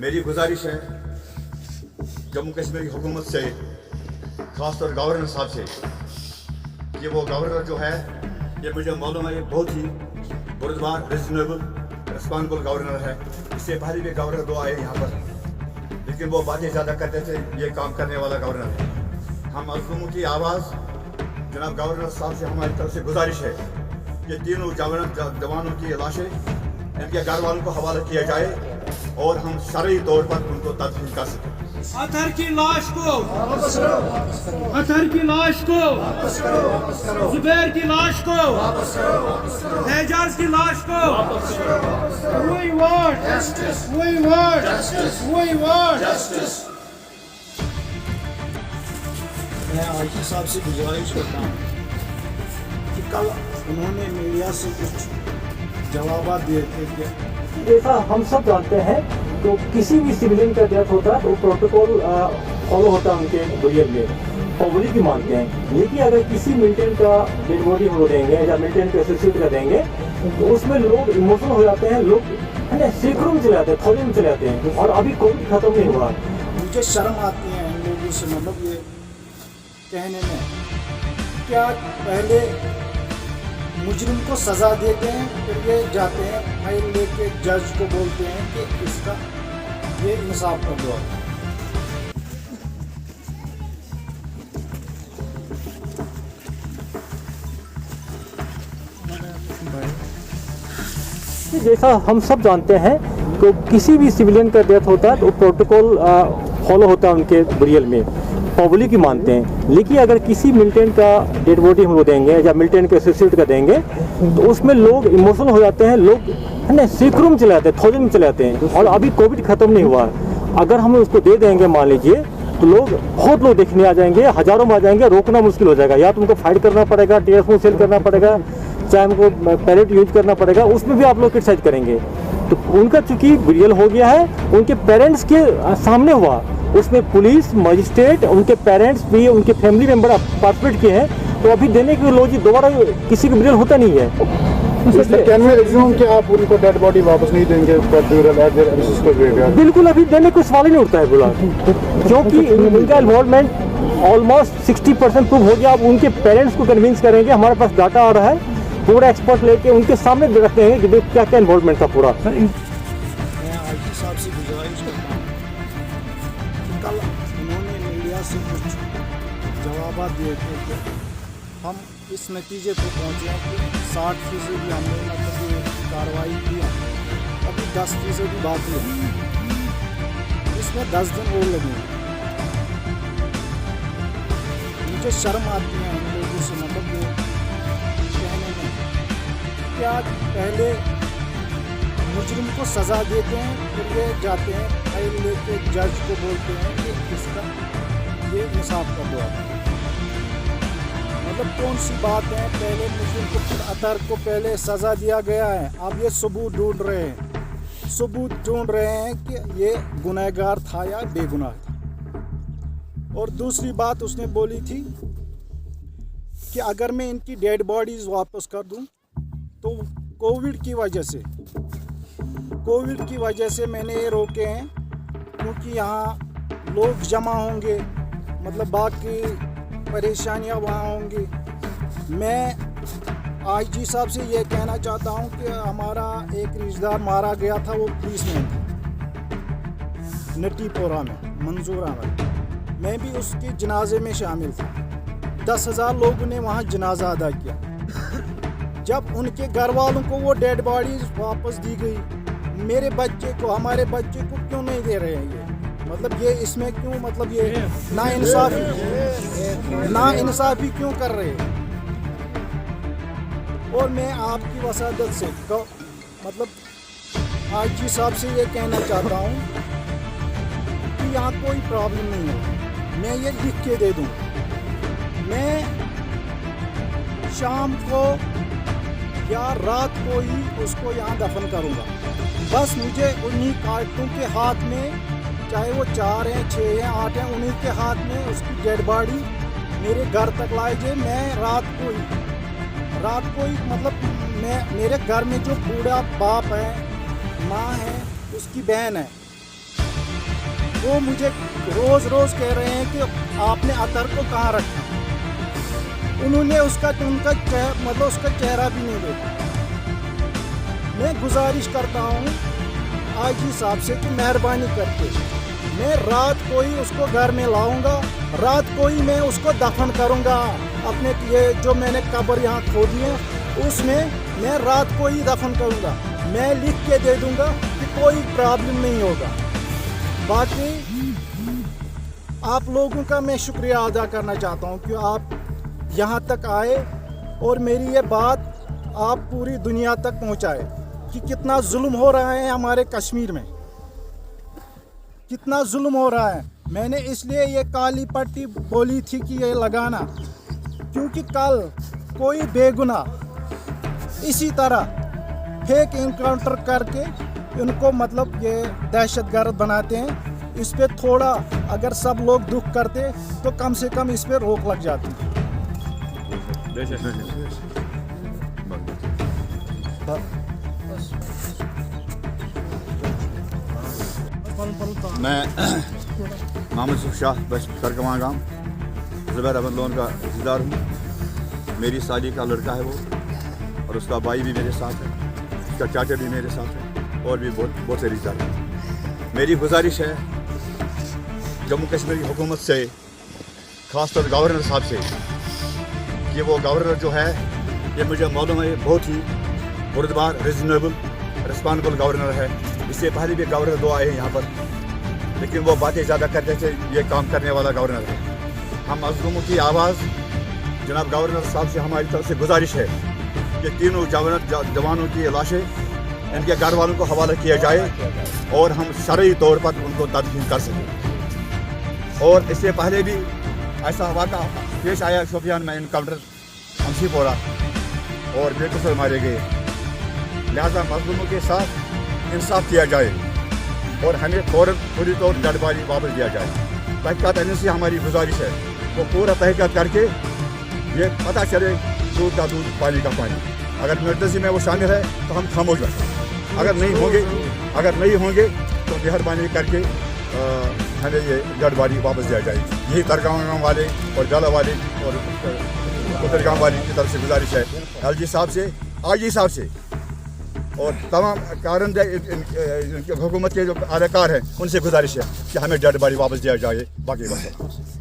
मेरी गुजारिश है जम्मू कश्मीर की हुकूमत से, ख़ासतौर गवर्नर साहब से, कि वो गवर्नर जो है, ये मुझे मालूम है ये बहुत ही बुरदबार, रिजनेबल, रिस्पॉन्सिबल गवर्नर है। इससे पहले भी गवर्नर दो आए यहाँ पर, लेकिन वो बातें ज़्यादा करते थे। ये काम करने वाला गवर्नर है। हम मज़लूमों की आवाज़ जनाब गवर्नर साहब से हमारी तरफ से गुजारिश है कि तीनों जवानों की लाशें इनके घर वालों को हवाला किया जाए और हम शरई तौर पर उनको तदफीन कर सकें। अतहर की लाश को वापस करो, अतहर की लाश को वापस करो, जुबैर की लाश को वापस करो, एजाज की लाश को वापस करो। We want justice, we want justice, we want justice। मैं आईजी साहब से गुजारिश करता हूँ कि कल उन्होंने मीडिया से कुछ जवाब दिए थे कि जैसा हम सब जानते हैं तो किसी भी सिविलियन का डेथ होता है तो प्रोटोकॉल फॉलो होता है उनके बुरियल में, पब्लिक भी मानते हैं। लेकिन अगर किसी मिलिटेंट का डेड बॉडी हम देंगे या मिलिटेंट को एसोसिएट कर देंगे तो उसमें लोग इमोशनल हो जाते हैं, लोग है ना सैकड़ों में चले जाते हैं, थाउजेंड में चले जाते हैं। और अभी कोविड खत्म नहीं हुआ। मुझे शर्म आती है इन लोगों से, मतलब ये कहने में, क्या पहले मुजरिम को सज़ा देते हैं, फिर ये जाते हैं फाइल लेके जज को बोलते हैं कि इसका ये इंसाफ कर दो। जैसा हम सब जानते हैं तो किसी भी सिविलियन का डेथ होता है तो प्रोटोकॉल फॉलो होता है उनके बुरियल में, पब्लिक ही मानते हैं। लेकिन अगर किसी मिलिटेंट का डेड बॉडी हम देंगे या मिलिटेंट को एसोसिएट कर देंगे तो उसमें लोग इमोशनल हो जाते हैं, लोग है ना सैकड़ों में चले जाते हैं, थाउजेंड में चले जाते हैं। और अभी कोविड खत्म नहीं हुआ। अगर हम उसको दे देंगे मान लीजिए तो लोग बहुत लोग देखने आ जाएंगे, हजारों में आ जाएंगे, रोकना मुश्किल हो जाएगा। या तो उनको फाइट करना पड़ेगा, टीएस सेल करना पड़ेगा, चाहे उनको पैलेट यूज करना पड़ेगा, उसमें भी आप लोग क्रिटिसाइज करेंगे। तो उनका चूंकि बुरियल हो गया है, उनके पेरेंट्स के सामने हुआ, उसमें पुलिस, मजिस्ट्रेट, उनके पेरेंट्स भी, उनके फैमिली मेंबर पार्टिसिपेट किए हैं। तो अभी देने की लॉजिक दोबारा किसी का बुरियल होता नहीं है। कि आप उनको डेड बॉडी वापस नहीं देंगे? बिल्कुल, अभी देने को सवाल ही नहीं उठता है बोला, क्योंकि उनका इन्वॉल्वमेंट ऑलमोस्ट 60% प्रूव हो गया। अब उनके पेरेंट्स को कन्विंस करेंगे, हमारे पास डाटा आ रहा है, पूरा एक्सपर्ट लेके उनके सामने रखते हैं कि क्या क्या इन्वॉल्वमेंट था पूरा। मैं आईजी साहब से गुजारिश करता हूँ कि कल उन्होंने मीडिया से कुछ जवाब दिए थे कि हम इस नतीजे को पहुँचे हैं कि 60% हमने मतलब ये कार्रवाई की है, अभी 10% बाकी है, इसमें 10 दिन और लगेंगे। मुझे शर्म आती है इन लोगों से, मतलब ये कहने में, क्या पहले मुजरिम को सज़ा देते हैं, फिर ये जाते हैं फाइल लेके जज को बोलते हैं कि इसका ये इंसाफ कर दो। मतलब कौन सी बात है, पहले मुजरिम को, फिर अतहर को पहले सज़ा दिया गया है, अब ये सबूत ढूंढ रहे हैं, सबूत ढूंढ रहे हैं कि ये गुनहगार था या बेगुनाह था। और दूसरी बात उसने बोली थी कि अगर मैं इनकी डेड बॉडीज़ वापस कर दूं तो कोविड की वजह से मैंने ये रोके हैं, क्योंकि यहाँ लोग जमा होंगे, मतलब बाकी परेशानियाँ वहाँ होंगी। मैं आईजी साहब से ये कहना चाहता हूँ कि हमारा एक रिश्तेदार मारा गया था, वो पुलिसमैन था नटीपोरा में, मंजूर अहमद। मैं भी उसके जनाजे में शामिल था। 10,000 लोगों ने वहाँ जनाजा अदा किया। जब उनके घर वालों को वो डेड बॉडीज वापस दी गई, मेरे बच्चे को, हमारे बच्चे को क्यों नहीं दे रहे हैं? ये मतलब ये इसमें क्यों, मतलब ये नाइंसाफ़ी क्यों कर रहे हैं? और मैं आपकी वसादत से मतलब आईजी साहब से ये कहना चाहता हूँ कि यहाँ कोई प्रॉब्लम नहीं है, मैं ये लिख के दे दूँ, मैं शाम को या रात को ही उसको यहाँ दफन करूँगा। बस मुझे उन्हीं कार्टून के हाथ में, चाहे वो 4 हैं, 6 हैं, 8 हैं, उन्हीं के हाथ में उसकी डेड बॉडी मेरे घर तक लाइए। मैं रात को ही मतलब मेरे घर में जो बूढ़ा बाप है, माँ है, उसकी बहन है, वो मुझे रोज़ रोज़ कह रहे हैं कि आपने अतर को कहाँ रखा। उन्होंने उसका चेहरा भी नहीं देखा। मैं गुजारिश करता हूँ आईजी साहब से कि मेहरबानी करके मैं रात को ही उसको घर में लाऊंगा, रात को ही मैं उसको दफन करूंगा। अपने ये जो मैंने कब्र यहाँ खोदी है उसमें मैं रात को ही दफन करूंगा। मैं लिख के दे दूंगा कि कोई प्रॉब्लम नहीं होगा। बाकी आप लोगों का मैं शुक्रिया अदा करना चाहता हूँ कि आप यहाँ तक आए और मेरी ये बात आप पूरी दुनिया तक पहुँचाए कि कितना जुल्म हो रहा है हमारे कश्मीर में, कितना जुल्म हो रहा है। मैंने इसलिए ये काली पट्टी बोली थी कि ये लगाना, क्योंकि कल कोई बेगुनाह इसी तरह फेक इनकाउंटर करके उनको मतलब ये दहशतगर्द बनाते हैं। इस पे थोड़ा अगर सब लोग दुख करते तो कम से कम इस पे रोक लग जाती। मैं मोहम्मद यूसुफ शाह बस सरगवा गाँव ज़ुबैर अहमद लोन का रिश्तेदार हूँ। मेरी साली का लड़का है वो, और उसका भाई भी मेरे साथ है, उसका चाचा भी मेरे साथ है, और भी बहुत से रिश्तेदार हैं। मेरी गुजारिश है जम्मू कश्मीर की हुकूमत से, ख़ासतौर गवर्नर साहब से, कि वो गवर्नर जो है ये मुझे मालूम है बहुत ही बुरदबार, रीजनेबल, रिस्पॉन्सिबल गवर्नर है। इससे पहले भी गवर्नर 2 आए हैं यहाँ पर, लेकिन वो बातें ज़्यादा करते थे। ये काम करने वाला गवर्नर है। हम मज़लूमों की आवाज़ जनाब गवर्नर साहब से हमारी तरफ से गुजारिश है कि तीनों जवानों की लाशें इनके घर वालों को हवाला किया जाए और हम शरई तौर पर उनको तदफीन कर सकें। और इससे पहले भी ऐसा वाक़ा पेश आया शोपियान में, इनकाउंटर हमसी पोरा और बेकसूर मारे गए। लिहाजा मज़लूमों के साथ इंसाफ किया जाए और हमें फ़ौरन पूरी तौर डेड बॉडी वापस दिया जाए। तहक़ीक़ात एजेंसी हमारी गुजारिश है वो पूरा तहक़ीक़ात करके ये पता चले दूध का दूध, पानी का पानी। अगर मर्कज़ी में वो शामिल है तो हम खामोश रहें, अगर नहीं होंगे तो मेहरबानी करके हमें ये डेड बॉडी वापस दिया जाए। यही तरगांव वाले और जाला वाले और उत्तरगांव वाले की तरफ से गुजारिश है LG साहब से, IG साहब से, और तमाम कारंदे हुकूमत के जो अहलकार हैं उनसे गुजारिश है कि हमें डेड बॉडी वापस दिया जाए। बाकी बात